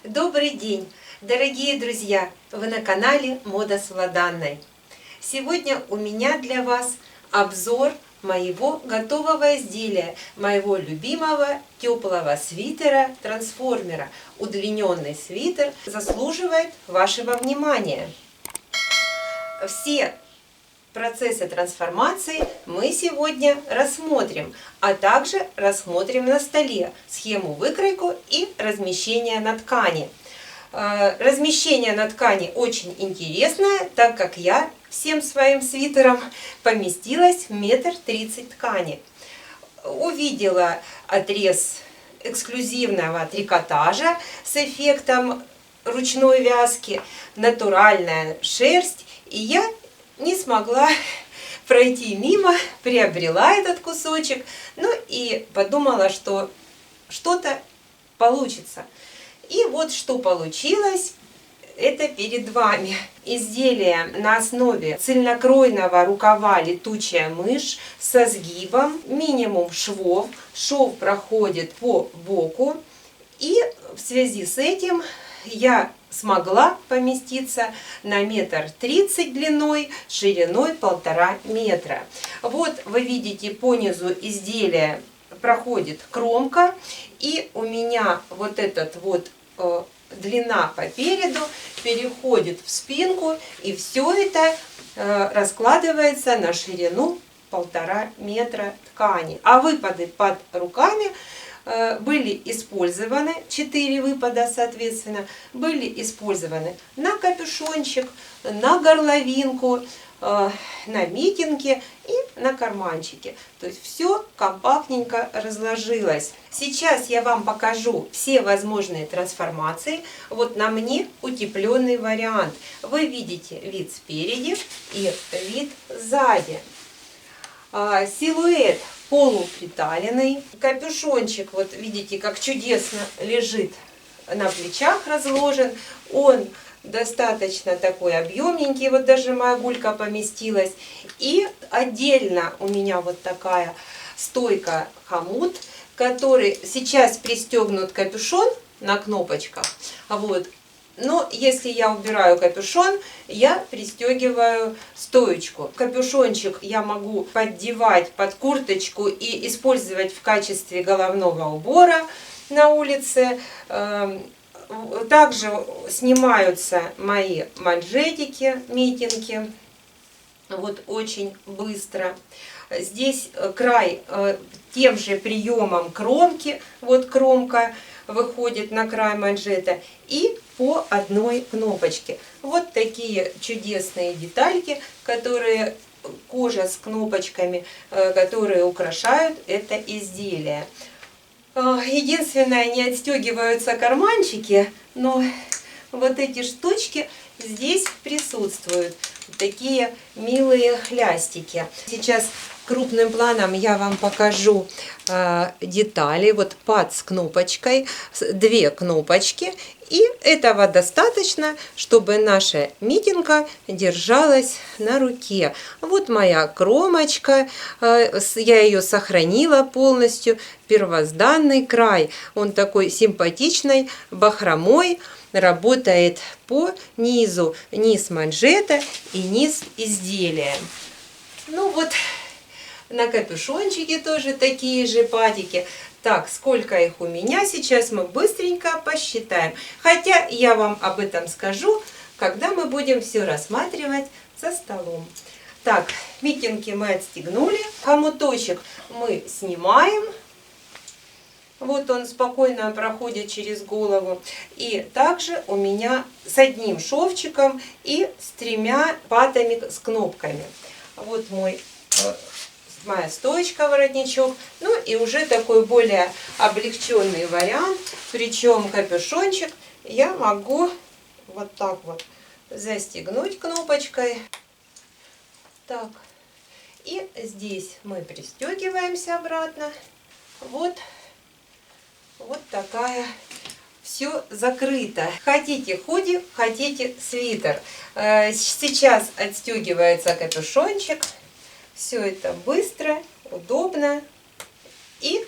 Добрый день, дорогие друзья! Вы на канале Мода с Владанной. Сегодня у меня для вас обзор моего готового изделия, моего любимого теплого свитера трансформера. Удлиненный свитер заслуживает вашего внимания. Все процессы трансформации мы сегодня рассмотрим, а также рассмотрим на столе схему выкройку и размещение на ткани. Размещение на ткани очень интересное, так как я всем своим свитером поместилась в 1,30 м ткани. Увидела отрез эксклюзивного трикотажа с эффектом ручной вязки, натуральная шерсть, и я не смогла пройти мимо, приобрела этот кусочек, ну и подумала, что что-то получится. И вот что получилось, это перед вами. Изделие на основе цельнокройного рукава летучая мышь со сгибом, минимум швов. Шов проходит по боку, и в связи с этим я смогла поместиться на 1,30 м длиной, шириной 1,5 метра. Вот вы видите, по низу изделия проходит кромка, и у меня вот этот вот длина по переду переходит в спинку, и все это раскладывается на ширину 1,5 метра ткани. А выпады под руками были использованы, 4 выпада соответственно, были использованы на капюшончик, на горловинку, на митинги и на карманчики. То есть все компактненько разложилось. Сейчас я вам покажу все возможные трансформации. Вот на мне утепленный вариант. Вы видите вид спереди и вид сзади. Силуэт полуприталенный. Капюшончик, вот видите, как чудесно лежит на плечах разложен. Он достаточно такой объемненький, вот даже моя гулька поместилась. И отдельно у меня вот такая стойка хомут, который сейчас пристегнут капюшон на кнопочках. Вот. Но если я убираю капюшон, я пристегиваю стоечку. Капюшончик я могу поддевать под курточку и использовать в качестве головного убора на улице. Также снимаются мои манжетики, митинги. Вот очень быстро. Здесь край тем же приемом кромки, вот кромка выходит на край манжета, и по одной кнопочке. Вот такие чудесные детальки, которые кожа с кнопочками, которые украшают это изделие. Единственное, не отстегиваются карманчики, но вот эти штучки здесь присутствуют. Такие милые хлястики. Сейчас крупным планом я вам покажу детали. Вот пад с кнопочкой, 2 кнопочки. И этого достаточно, чтобы наша митинга держалась на руке. Вот моя кромочка, я ее сохранила полностью. Первозданный край, он такой симпатичный, бахромой, работает по низу, низ манжета и низ изделия. Ну вот, на капюшончике тоже такие же падики. Так, сколько их у меня сейчас, мы быстренько посчитаем. Хотя я вам об этом скажу, когда мы будем все рассматривать за столом. Так, митинги мы отстегнули, хомуточек мы снимаем. Вот он спокойно проходит через голову. И также у меня с одним шовчиком и с 3 патами с кнопками. Вот моя стоечка, воротничок. Ну и уже такой более облегченный вариант. Причем капюшончик я могу вот так вот застегнуть кнопочкой. Так. И здесь мы пристегиваемся обратно. Вот такая, все закрыто. Хотите худи, хотите свитер. Сейчас отстегивается капюшончик. Все это быстро, удобно. И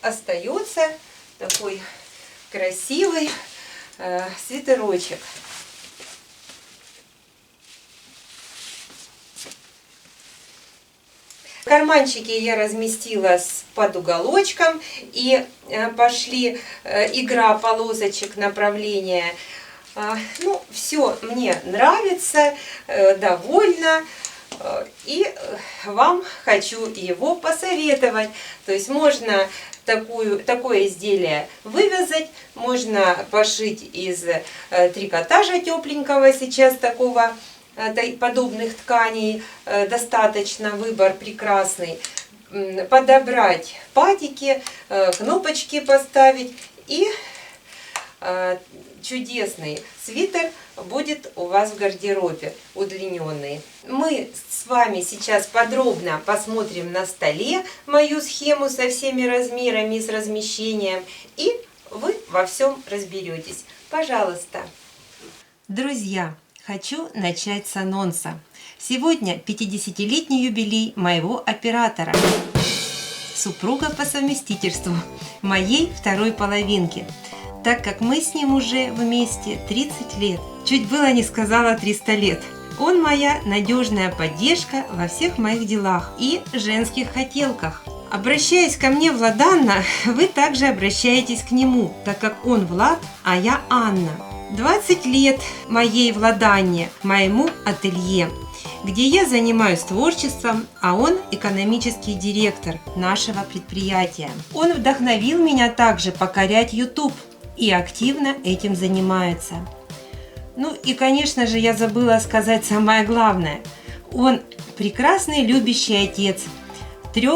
остается такой красивый свитерочек. Карманчики я разместила под уголочком, и пошли игра полосочек, направления. Ну, все мне нравится, довольна, и вам хочу его посоветовать. То есть можно такое изделие вывязать, можно пошить из трикотажа тепленького, сейчас такого, подобных тканей достаточно, выбор прекрасный, подобрать патики, кнопочки поставить, и чудесный свитер будет у вас в гардеробе, удлиненный. Мы с вами сейчас подробно посмотрим на столе мою схему со всеми размерами, с размещением, и вы во всем разберетесь. Пожалуйста. Друзья, хочу начать с анонса. Сегодня 50-летний юбилей моего оператора, супруга по совместительству, моей второй половинки. Так как мы с ним уже вместе 30 лет. Чуть было не сказала 300 лет. Он моя надежная поддержка во всех моих делах и женских хотелках. Обращаясь ко мне, Владанна, вы также обращаетесь к нему, так как он Влад, а я Анна. 20 лет моей Владанне, моему ателье, где я занимаюсь творчеством, а он экономический директор нашего предприятия. Он вдохновил меня также покорять YouTube и активно этим занимается. Ну и, конечно же, я забыла сказать самое главное. Он прекрасный любящий отец 3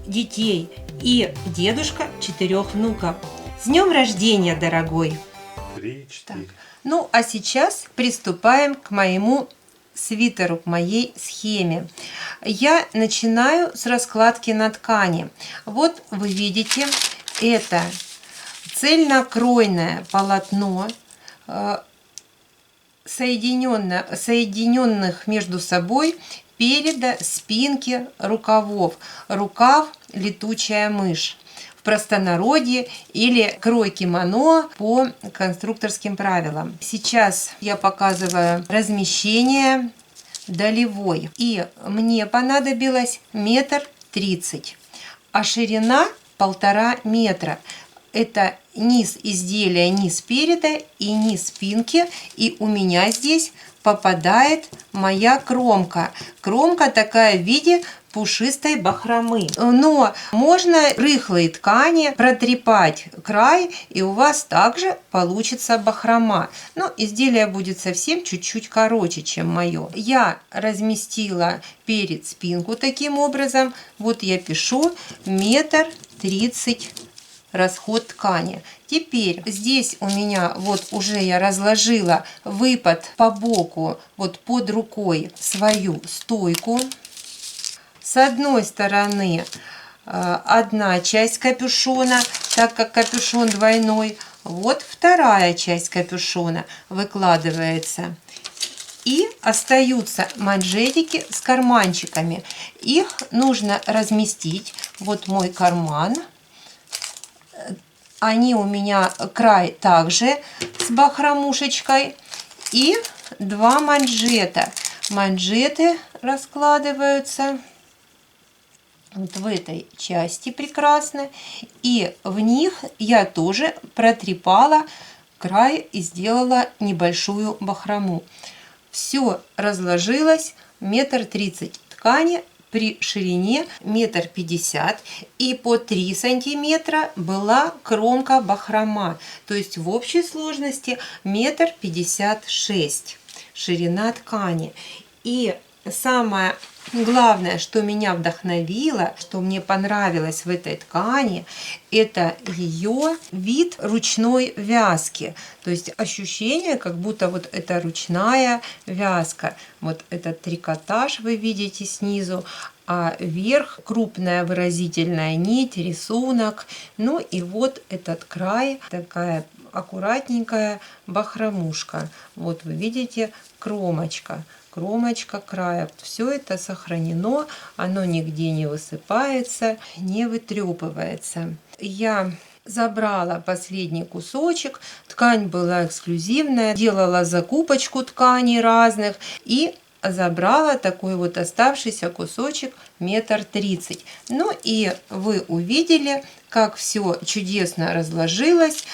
детей и дедушка 4 внуков. С днем рождения, дорогой! 3, 4. Ну а сейчас приступаем к моему свитеру, к моей схеме. Я начинаю с раскладки на ткани. Вот вы видите, это цельнокройное полотно, соединенных между собой переда, спинки, рукавов. Рукав – летучая мышь в простонародье, или крой кимоно по конструкторским правилам. Сейчас я показываю размещение долевой. И мне понадобилось 1,30 м, а ширина 1,5 метра. Это низ изделия, низ переда и низ спинки. И у меня здесь попадает моя кромка. Кромка такая в виде пушистой бахромы. Но можно рыхлой ткани протрепать край, и у вас также получится бахрома. Но изделие будет совсем чуть-чуть короче, чем мое. Я разместила перед, спинку таким образом. Вот я пишу 1,30 м. Расход ткани. Теперь здесь у меня вот уже я разложила выпад по боку, вот под рукой, свою стойку. С одной стороны одна часть капюшона, так как капюшон двойной. Вот вторая часть капюшона выкладывается. И остаются манжетики с карманчиками. Их нужно разместить. Вот мой карман. Они у меня край также с бахромушечкой. И 2 манжета. Манжеты раскладываются вот в этой части прекрасно. И в них я тоже протрепала край и сделала небольшую бахрому. Все разложилось. 1,30 м ткани. При ширине 1,50 м, и по 3 сантиметра была кромка бахрома. То есть в общей сложности 1,56 м ширина ткани. И самое главное, что меня вдохновило, что мне понравилось в этой ткани, это ее вид ручной вязки. То есть ощущение, как будто вот это ручная вязка. Вот этот трикотаж вы видите снизу, а вверх крупная выразительная нить, рисунок. Ну и вот этот край, такая аккуратненькая бахромушка. Вот вы видите кромочка. Кромочка края. Все это сохранено, оно нигде не высыпается, не вытрепывается. Я забрала последний кусочек. Ткань была эксклюзивная. Делала закупочку тканей разных и забрала такой вот оставшийся кусочек 1,30 м. Ну и вы увидели, как все чудесно разложилось.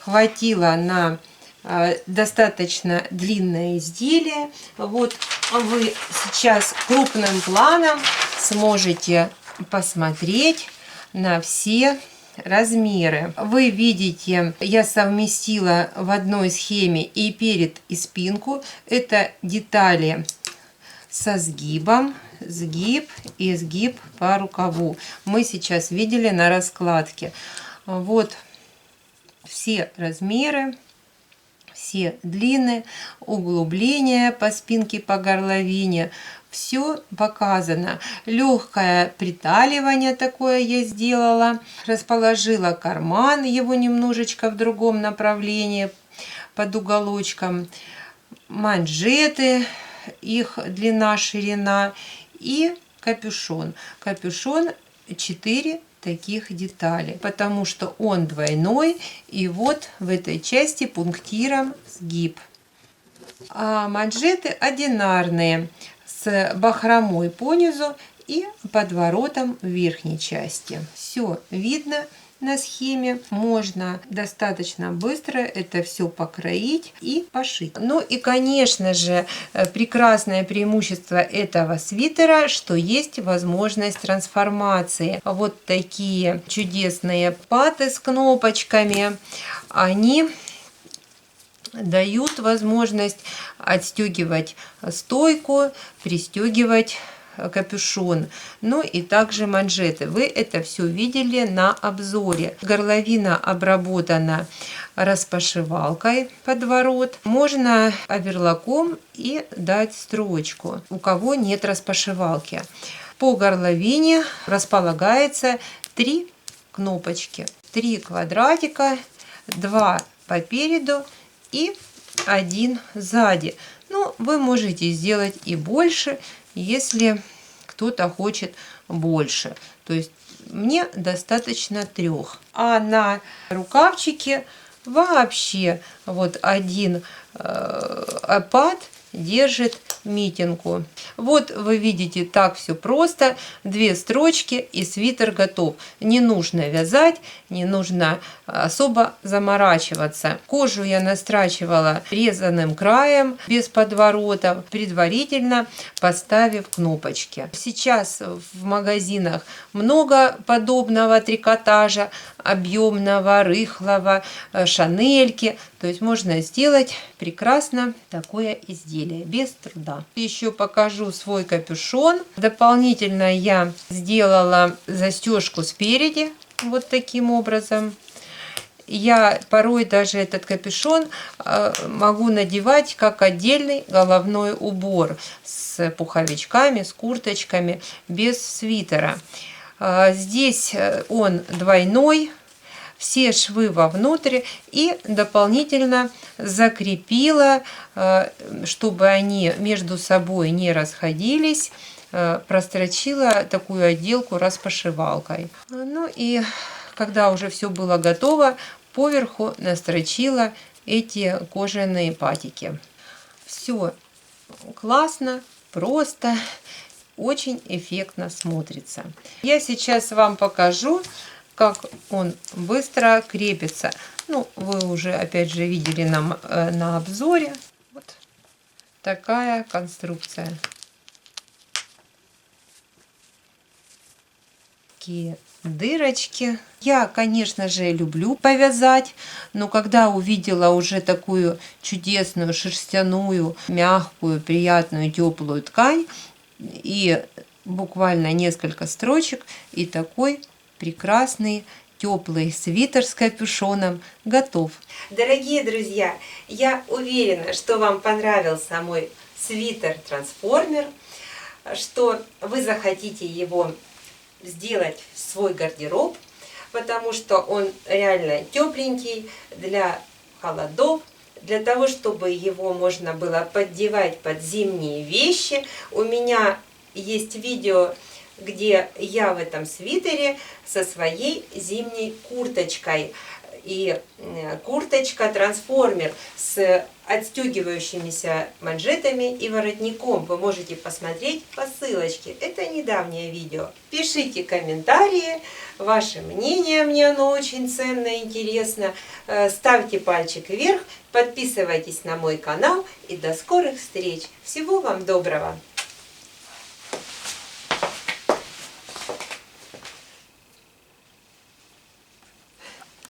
Хватило на достаточно длинное изделие. Вот вы сейчас крупным планом сможете посмотреть на все размеры. Вы видите, я совместила в одной схеме и перед, и спинку. Это детали со сгибом, сгиб и сгиб по рукаву. Мы сейчас видели на раскладке. Вот все размеры, все длины, углубления по спинке, по горловине. Все показано. Легкое приталивание такое я сделала. Расположила карман, его немножечко в другом направлении, под уголочком. Манжеты, их длина, ширина и капюшон. Капюшон 4 таких детали, потому что он двойной, и вот в этой части пунктиром сгиб. А манжеты одинарные, с бахромой по низу и подворотом в верхней части. Все видно на схеме. Можно достаточно быстро это все покроить и пошить. Ну и, конечно же, прекрасное преимущество этого свитера, что есть возможность трансформации. Вот такие чудесные паты с кнопочками. Они дают возможность отстегивать стойку, пристегивать капюшон, ну и также манжеты. Вы это все видели на обзоре. Горловина обработана распашивалкой подворот. Можно оверлоком и дать строчку, у кого нет распашивалки. По горловине располагается 3 кнопочки, 3 квадратика, 2 по переду и 1 сзади. Ну, вы можете сделать и больше, если кто-то хочет больше. То есть мне достаточно 3. А на рукавчике вообще вот 1 пад держит митинку. Вот вы видите, так все просто. 2 строчки и свитер готов. Не нужно вязать, не нужно особо заморачиваться. Кожу я настрачивала резаным краем без подворотов, предварительно поставив кнопочки. Сейчас в магазинах много подобного трикотажа, объемного, рыхлого, шанельки. То есть можно сделать прекрасно такое изделие без труда. Еще покажу свой капюшон. Дополнительно я сделала застежку спереди вот таким образом. Я порой даже этот капюшон могу надевать как отдельный головной убор с пуховичками, с курточками, без свитера. Здесь он двойной. Все швы вовнутрь и дополнительно закрепила, чтобы они между собой не расходились, прострочила такую отделку распашивалкой. Ну и когда уже все было готово, поверху настрочила эти кожаные патики. Все классно, просто, очень эффектно смотрится. Я сейчас вам покажу, как он быстро крепится. Ну, вы уже опять же видели на обзоре. Вот такая конструкция. Такие дырочки. Я, конечно же, люблю повязать, но когда увидела уже такую чудесную шерстяную, мягкую, приятную, теплую ткань и буквально несколько строчек, и такой прекрасный теплый свитер с капюшоном готов. Дорогие друзья, я уверена, что вам понравился мой свитер-трансформер, что вы захотите его сделать в свой гардероб, потому что он реально тепленький для холодов, для того, чтобы его можно было поддевать под зимние вещи. У меня есть видео где я в этом свитере со своей зимней курточкой. И курточка-трансформер с отстегивающимися манжетами и воротником. Вы можете посмотреть по ссылочке. Это недавнее видео. Пишите комментарии, ваше мнение, мне оно очень ценно и интересно. Ставьте пальчик вверх, подписывайтесь на мой канал и до скорых встреч. Всего вам доброго!